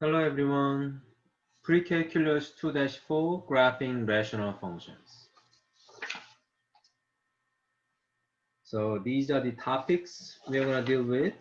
Hello everyone. Pre-calculus 2-4 graphing rational functions. So these are the topics we're going to deal with.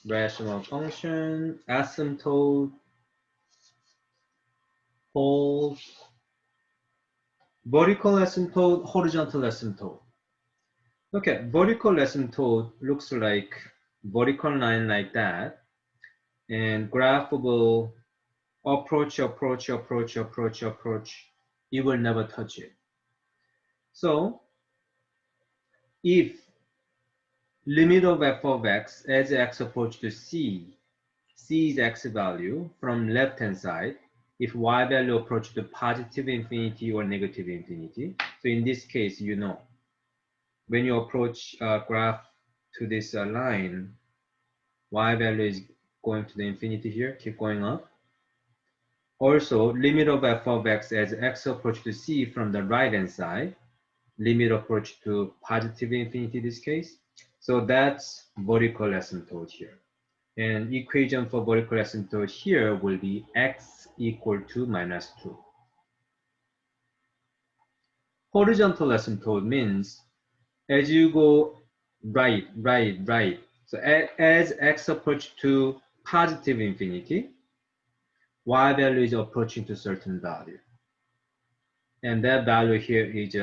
Rational function, asymptote, poles, vertical asymptote, horizontal asymptote. Okay, vertical asymptote looks like vertical line like that, and graphable approach. You will never touch it. So if limit of f of x as x approach to c is x value from left hand side if y value approach to positive infinity or negative infinity. So in this case, you know, when you approach a graph to this line, y value is going to the infinity here, keep going up. Also, limit of f of x as x approach to c from the right hand side, limit approach to positive infinity in this case. So that's vertical asymptote here. And equation for vertical asymptote here will be x equal to -2. Horizontal asymptote means as you go right. So as x approach to positive infinity, y value is approaching to certain value. And that value here is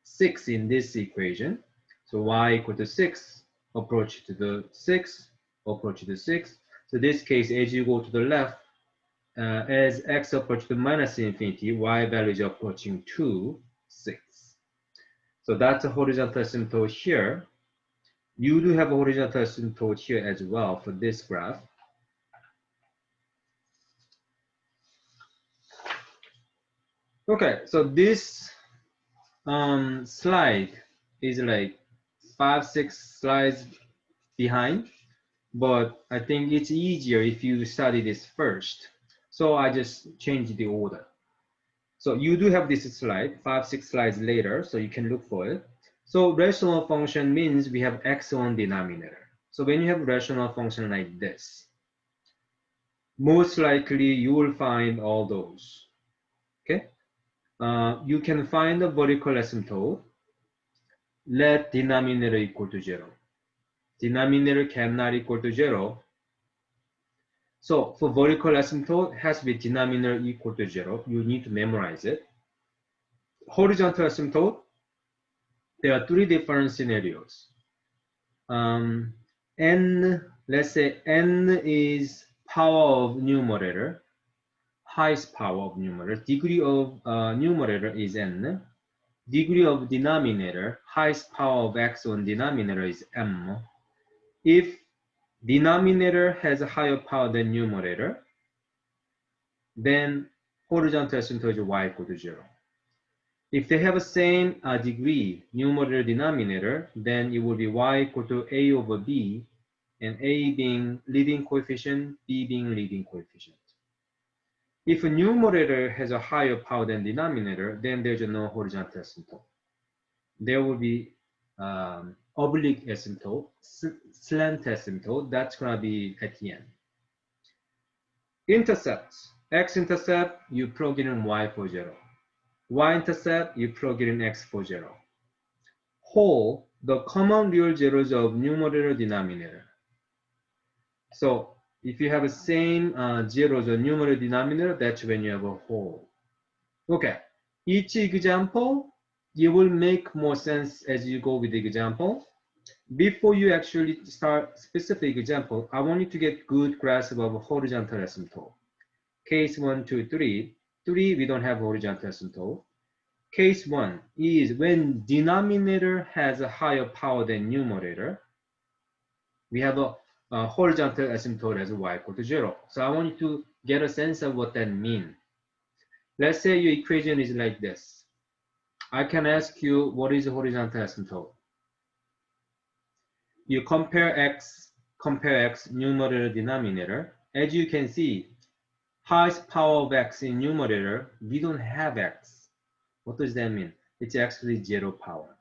6 in this equation. So y equal to 6, approach to the 6, approach to the 6. So this case, as you go to the left, as x approaches to minus infinity, y value is approaching to 6. So that's a horizontal asymptote here. You do have a horizontal asymptote here as well for this graph. Okay, so this slide is like 5-6 slides behind, but I think it's easier if you study this first. So I just changed the order. So you do have this slide 5-6 slides later, so you can look for it. So rational function means we have x on denominator. So when you have rational function like this, most likely you will find all those. Okay, you can find the vertical asymptote. Let denominator equal to 0. Denominator cannot equal to 0. So for vertical asymptote, it has to be denominator equal to 0. You need to memorize it. Horizontal asymptote, there are 3 different scenarios. Let's say n is power of numerator, highest power of numerator. Degree of numerator is n. Degree of denominator, highest power of x on denominator is m. If denominator has a higher power than numerator, then horizontal asymptote is y equal to 0. If they have the same degree, numerator, denominator, then it will be y equal to a over b, and a being leading coefficient, b being leading coefficient. If a numerator has a higher power than denominator, then there's no horizontal asymptote. There will be oblique asymptote, slant asymptote, that's going to be at the end. Intercepts, x-intercept, you plug in y for 0. Y-intercept, you plug in x for 0. Whole, the common real zeros of numerator, denominator. So if you have the same zeros of numerator, denominator, that's when you have a whole. Okay, each example, it will make more sense as you go with the example. Before you actually start specific example, I want you to get good grasp of horizontal asymptote. Case 1, 2, 3. 3, we don't have horizontal asymptote. Case 1 is when denominator has a higher power than numerator, we have a horizontal asymptote as y equal to 0. So I want you to get a sense of what that means. Let's say your equation is like this. I can ask you, what is a horizontal asymptote? You compare x, numerator, denominator. As you can see, highest power of x in numerator, we don't have x. What does that mean? It's actually 0 power.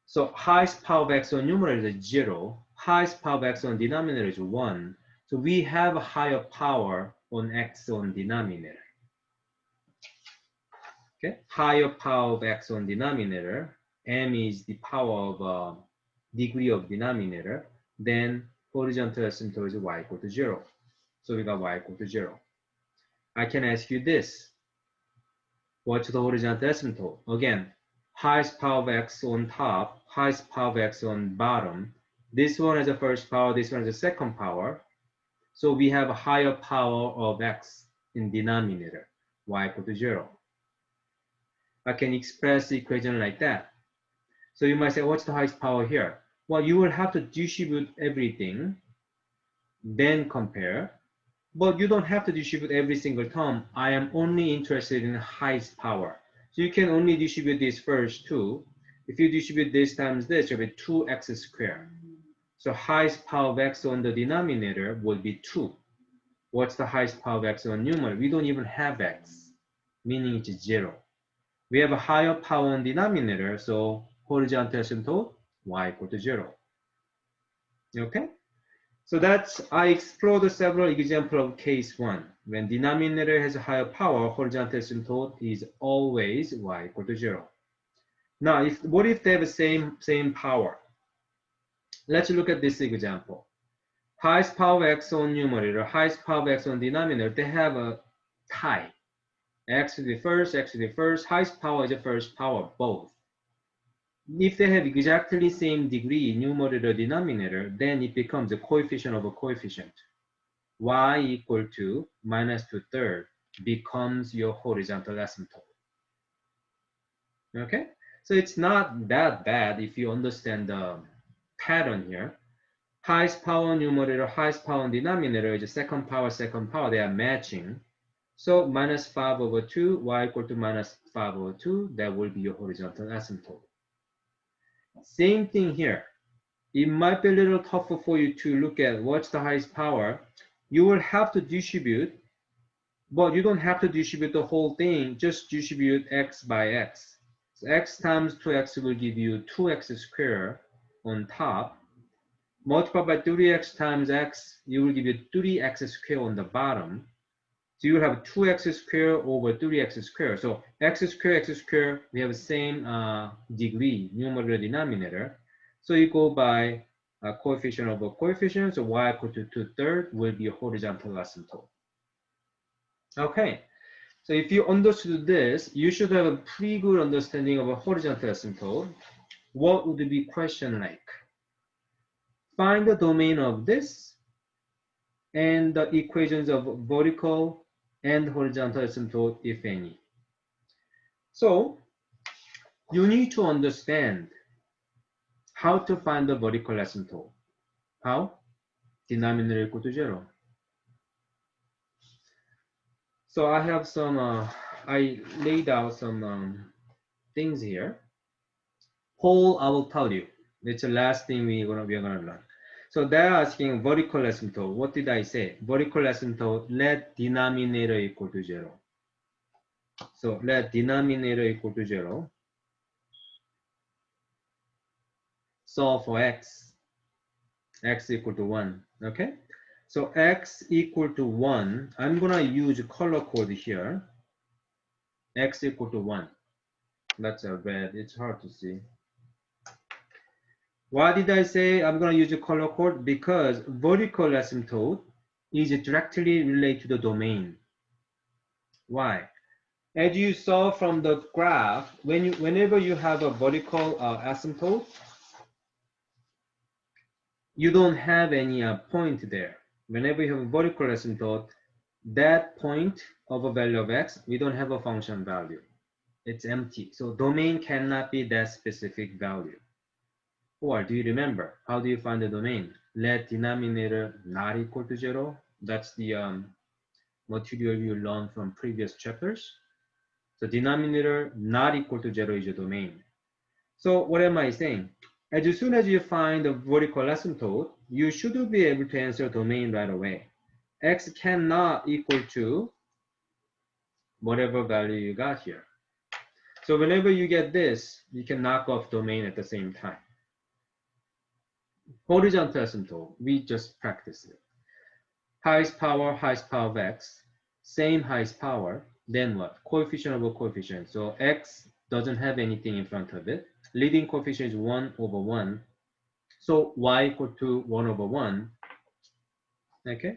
So highest power of x on numerator is 0. Highest power of x on denominator is 1. So So we have a higher power on x on denominator. Okay, higher power of x on denominator, m is the power of degree of denominator, then horizontal asymptote is y equal to 0. So we got y equal to 0. I can ask you this. What's the horizontal asymptote? Again, highest power of x on top, highest power of x on bottom. This one has a first power, this one has a second power. So we have a higher power of x in denominator, y equal to 0. I can express the equation like that. So you might say, what's the highest power here? Well, you will have to distribute everything, then compare. But you don't have to distribute every single term. I am only interested in highest power. So you can only distribute this first two. If you distribute this times this, you'll be 2x squared. So highest power of x on the denominator will be 2. What's the highest power of x on numerator? We don't even have x, meaning it's 0. We have a higher power on denominator, so horizontal asymptote, y equal to 0. Okay? So that's, I explored several examples of case 1. When denominator has a higher power, horizontal asymptote is always y equal to 0. Now, what if they have the same power? Let's look at this example. Highest power of x on numerator, highest power of x on denominator, they have a tie. X to the first, highest power is the first power, both. If they have exactly same degree, numerator, denominator, then it becomes a coefficient of a coefficient. Y equal to minus 2/3 becomes your horizontal asymptote. Okay? So it's not that bad if you understand the pattern here. Highest power numerator, highest power denominator is the second power, they are matching. So minus 5/2, y equal to minus 5/2, that will be your horizontal asymptote. Same thing here. It might be a little tougher for you to look at what's the highest power. You will have to distribute, but you don't have to distribute the whole thing, just distribute x by x. So x times 2x will give you 2x squared on top. Multiply by 3x times x, you will give you 3x squared on the bottom. So you have 2x squared over 3x squared. So x squared, we have the same degree, numerator, denominator. So you go by coefficient over coefficient. So y equal to 2/3 will be a horizontal asymptote. Okay. So if you understood this, you should have a pretty good understanding of a horizontal asymptote. What would be question like? Find the domain of this and the equations of vertical and horizontal asymptote, if any. So you need to understand how to find the vertical asymptote. How? Denominator equal to 0. So I have some, I laid out some things here. Whole, I will tell you. It's the last thing we're gonna learn. So they're asking vertical asymptote. What did I say? Vertical asymptote, let denominator equal to 0. So let denominator equal to 0. Solve for x equal to 1. Okay? So x equal to 1, I'm gonna use color code here. X equal to 1. That's a red, it's hard to see. Why did I say I'm gonna use a color code? Because vertical asymptote is directly related to the domain. Why? As you saw from the graph, whenever you have a vertical asymptote, you don't have any point there. Whenever you have a vertical asymptote, that point of a value of x, we don't have a function value. It's empty. So domain cannot be that specific value. Or do you remember? How do you find the domain? Let denominator not equal to 0. That's the material you learned from previous chapters. So denominator not equal to 0 is your domain. So what am I saying? As soon as you find the vertical asymptote, you should be able to answer domain right away. X cannot equal to whatever value you got here. So whenever you get this, you can knock off domain at the same time. Horizontal asymptote, we just practice it. highest power of x, same highest power, then what? Coefficient over coefficient. So x doesn't have anything in front of it. Leading coefficient is 1 over 1. So y equal to 1 over 1. Okay.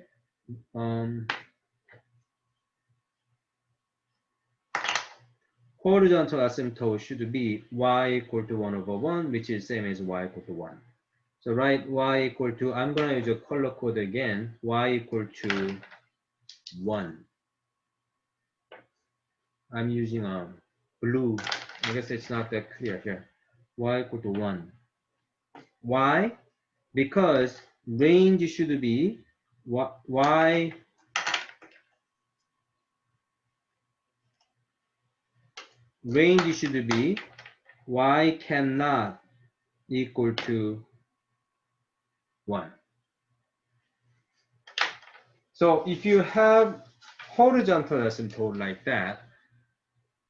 Horizontal asymptote should be y equal to 1 over 1, which is same as y equal to 1. So write y equal to, I'm going to use a color code again, y equal to 1. I'm using blue. I guess it's not that clear here. Y equal to 1. Why? Because range should be y range should be y cannot equal to 1. So if you have horizontal asymptote like that,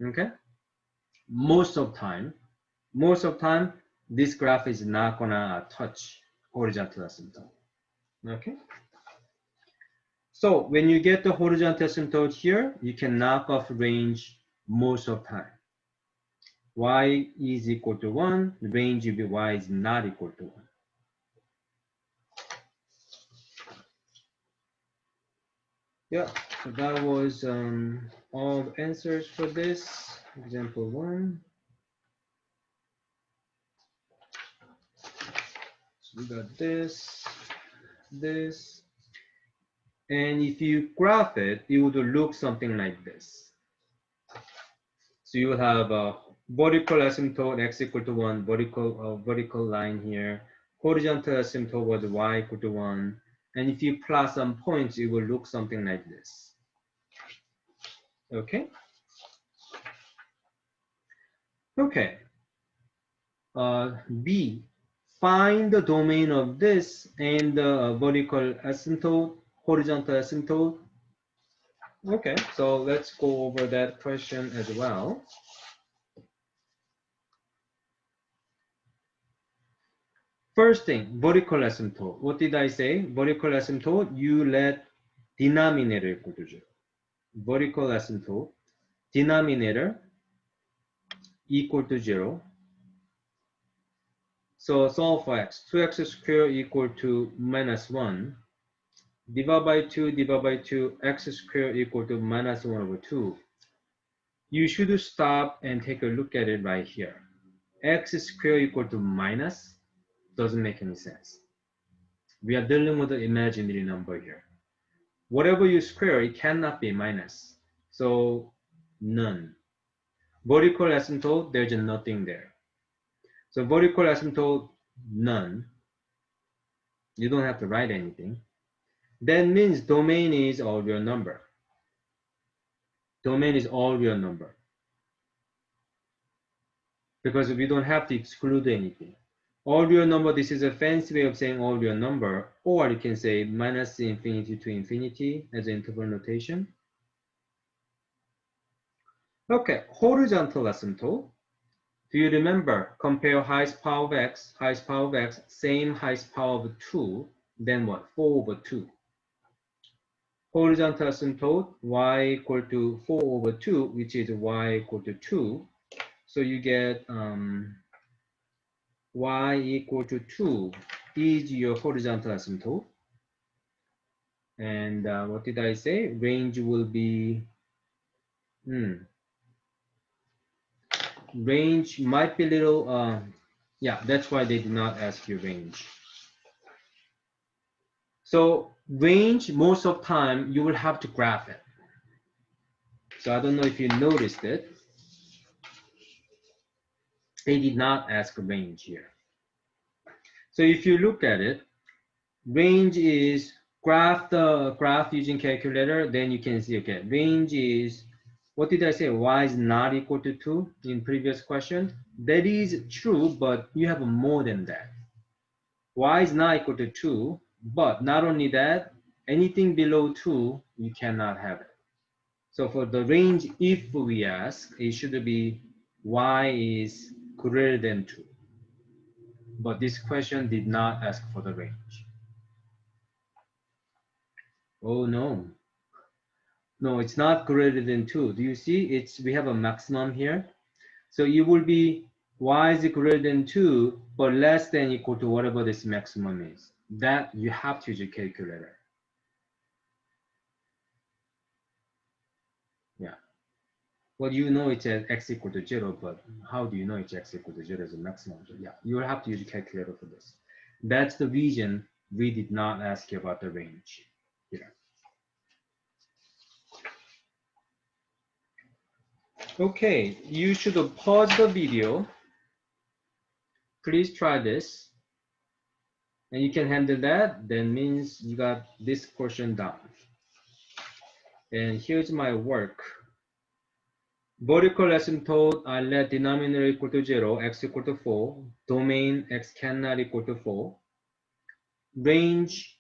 okay, most of time, this graph is not gonna touch horizontal asymptote. Okay. So when you get the horizontal asymptote here, you can knock off range most of time. Y is equal to 1, range will be y is not equal to 1. Yeah, so that was all the answers for this. Example 1. So we got this, this. And if you graph it, it would look something like this. So you would have a vertical asymptote x equal to 1, vertical line here. Horizontal asymptote was y equal to 1. And if you plot some points, it will look something like this. Okay? Okay. B, find the domain of this and the vertical asymptote, horizontal asymptote. Okay, so let's go over that question as well. First thing, vertical asymptote. What did I say? Vertical asymptote, you let denominator equal to 0. Vertical asymptote, denominator equal to 0. So solve for x. 2x squared equal to minus 1. Divide by 2, x squared equal to minus 1 over 2. You should stop and take a look at it right here. X squared equal to minus doesn't make any sense. We are dealing with an imaginary number here. Whatever you square, it cannot be minus. So none. Vertical asymptote, there's nothing there. So vertical asymptote, none. You don't have to write anything. That means domain is all real number. Domain is all real number. Because we don't have to exclude anything. All real number, this is a fancy way of saying all real number, or you can say minus infinity to infinity as an interval notation. Okay, horizontal asymptote. Do you remember? Compare highest power of x, same highest power of 2, then what? 4 over 2. Horizontal asymptote, y equal to 4 over 2, which is y equal to 2. So you get y equal to 2 is your horizontal asymptote. And what did I say? Range will be, range might be a little, yeah, that's why they did not ask you range. So range, most of time, you will have to graph it. So I don't know if you noticed it. They did not ask range here. So if you look at it, range is graph the graph using calculator, then you can see, okay, range is, what did I say? Y is not equal to 2 in previous question. That is true, but you have more than that. Y is not equal to 2, but not only that, anything below 2, you cannot have it. So for the range, if we ask, it should be y is greater than 2. But this question did not ask for the range. Oh no. No, it's not greater than 2. Do you see? We have a maximum here. So it will be y is greater than 2, but less than equal to whatever this maximum is. That you have to use a calculator. Yeah. Well, you know it's at x equal to 0, but how do you know it's x equal to 0 as a maximum? So yeah, you will have to use a calculator for this. That's the reason we did not ask you about the range here. Okay, you should pause the video. Please try this. And you can handle that, then means you got this portion down. And here's my work. Vertical asymptote, I let denominator equal to 0, x equal to 4, domain x cannot equal to 4. Range,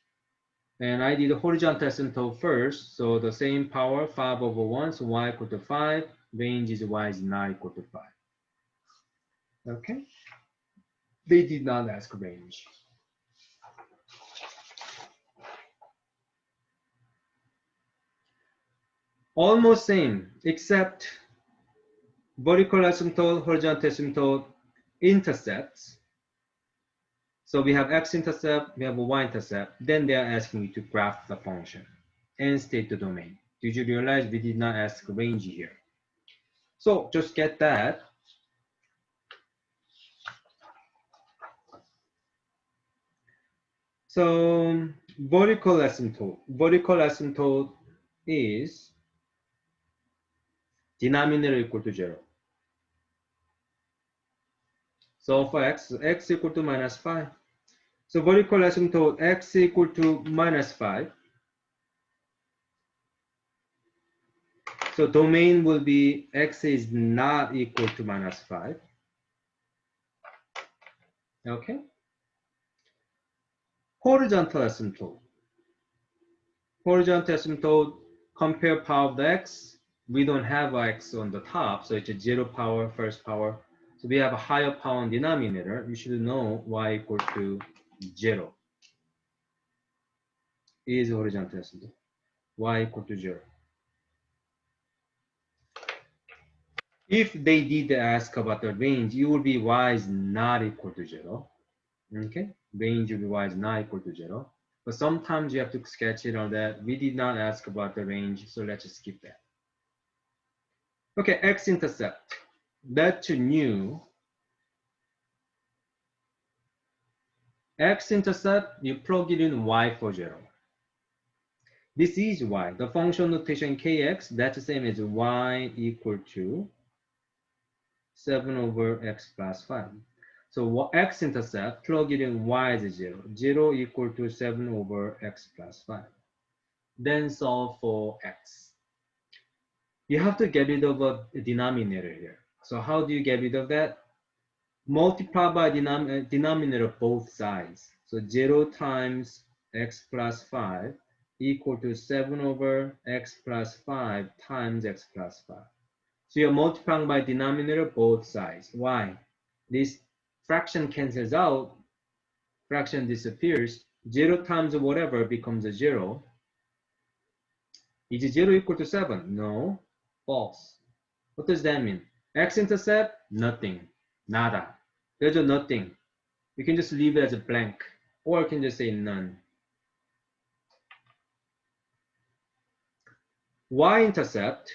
and I did horizontal asymptote first, so the same power, 5 over 1, so y equal to 5, range is y is not equal to 5. Okay? They did not ask range. Almost same, except vertical asymptote, horizontal asymptote, intercepts. So we have x-intercept, we have a y-intercept. Then they are asking you to graph the function and state the domain. Did you realize we did not ask range here? So just get that. So vertical asymptote is denominator equal to 0. So for x equal to minus 5. So vertical asymptote x equal to minus 5. So domain will be x is not equal to minus 5. Okay. Horizontal asymptote. Horizontal asymptote, compare power of the x. We don't have x on the top, so it's a 0 power, first power. So we have a higher power on denominator. You should know y equal to 0 is horizontal asymptote. Y equal to 0. If they did ask about the range, it would be y is not equal to 0. Okay, range will be y is not equal to 0. But sometimes you have to sketch it on that. We did not ask about the range, so let's just skip that. Okay, x-intercept. That's new. X-intercept, you plug it in y for 0. This is y. The function notation kx, that's the same as y equal to 7 over x plus 5. So x-intercept, plug it in y is 0. 0 equal to 7 over x plus 5. Then solve for x. You have to get rid of a denominator here. So how do you get rid of that? Multiply by denominator both sides. So 0 times x plus 5 equal to 7 over x plus 5 times x plus 5. So you're multiplying by denominator both sides. Why? This fraction cancels out, fraction disappears. 0 times whatever becomes a 0. Is 0 equal to 7? No, false. What does that mean? X-intercept, nothing, nada. There's a nothing. You can just leave it as a blank, or you can just say none. Y-intercept,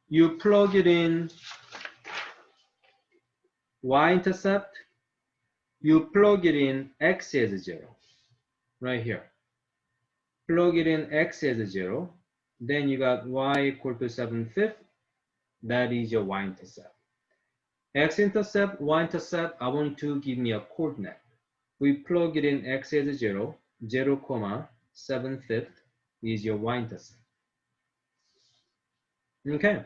you plug it in y-intercept, you plug it in x as 0, right here. Plug it in x as 0, then you got y equal to 7/5, that is your y-intercept. X-intercept, y-intercept, I want to give me a coordinate. We plug it in x as 0, 0, 7/5 is your y-intercept. Okay,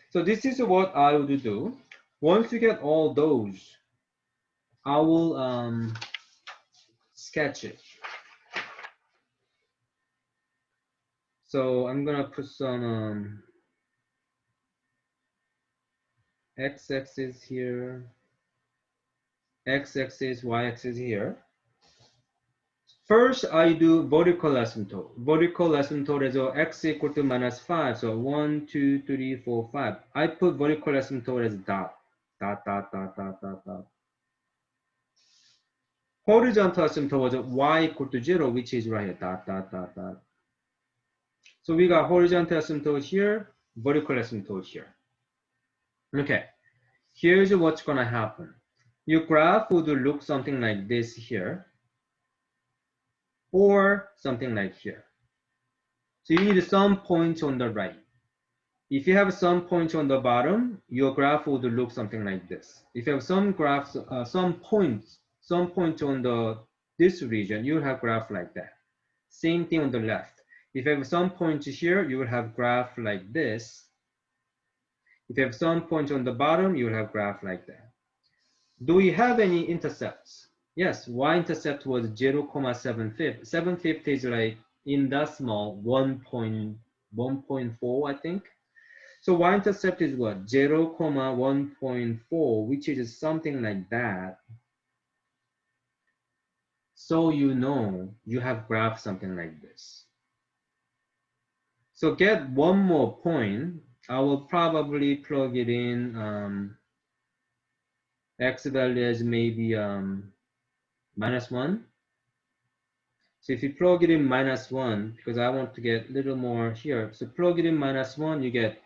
so this is what I would do. Once you get all those, I will sketch it. So I'm gonna put some x-axis here, x-axis, y-axis here. First, I do vertical asymptote. Vertical asymptote is x equal to -5. So 1, 2, 3, 4, 5. I put vertical asymptote as dot. Dot, dot, dot, dot, dot, dot. Horizontal asymptote was y equal to 0, which is right here. Dot, dot, dot, dot. So we got horizontal asymptote here, vertical asymptote here. Okay, here's what's gonna happen. Your graph would look something like this here, or something like here. So you need some points on the right. If you have some points on the bottom, your graph would look something like this. If you have some graphs, some points on this region, you will have graph like that. Same thing on the left. If you have some points here, you will have graph like this. If you have some points on the bottom, you will have graph like that. Do we have any intercepts? Yes, y-intercept was 0.75. 7/5 is like in decimal 1.4, I think. So y-intercept is what? 0.1.4, which is something like that. So you know you have graph something like this. So get one more point. I will probably plug it in. X value is maybe -1. So if you plug it in -1, because I want to get a little more here. So plug it in -1, you get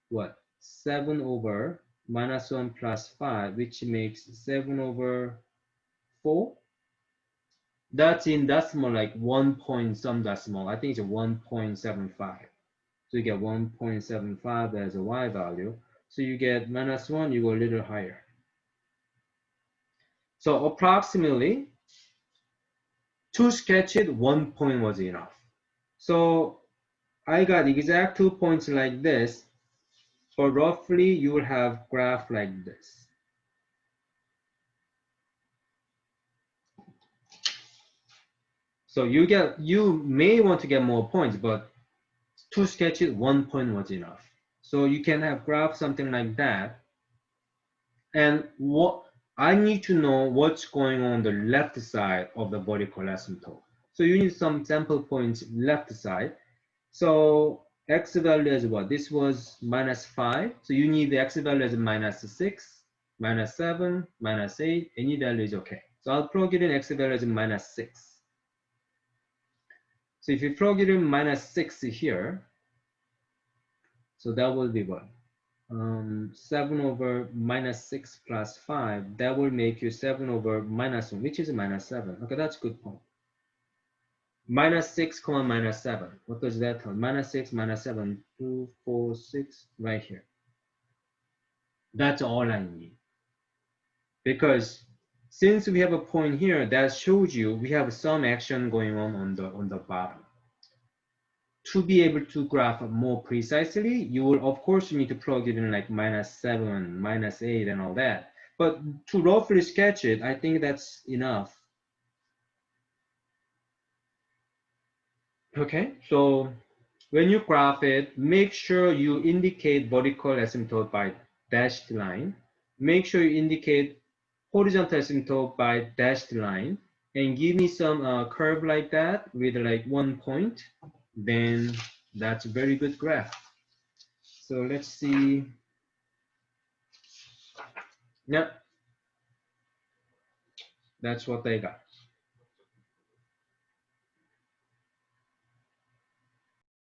what? 7 over -1 plus 5, which makes 7 over 4. That's in decimal, like 1 point some decimal. I think it's 1.75. So you get 1.75 as a y value. So you get -1, you go a little higher. So approximately, to sketch it, 1 point was enough. So I got exact 2 points like this, but roughly you will have graph like this. So you may want to get more points, but to sketch it, 1 point was enough. So you can have graph something like that. And what I need to know what's going on the left side of the vertical asymptote. So you need some sample points left side. So x value is what? This was -5. So you need the x value as -6, -7, -8. Any value is okay. So I'll plug it in x value as -6. So if you plug it in -6 here, so that will be what? 7 over -6 plus 5, that will make you 7 over -1, which is -7. Okay, that's a good point. -6, -7. What does that tell? -6, -7, 2, 4, 6, right here. That's all I need. Because since we have a point here, that shows you we have some action going on the bottom. To be able to graph more precisely, you will of course need to plug it in like -7, -8 and all that. But to roughly sketch it, I think that's enough. Okay, so when you graph it, make sure you indicate vertical asymptote by dashed line. Make sure you indicate horizontal asymptote by dashed line, and give me some curve like that with like 1 point. Then that's a very good graph. So let's see. Yeah, that's what I got.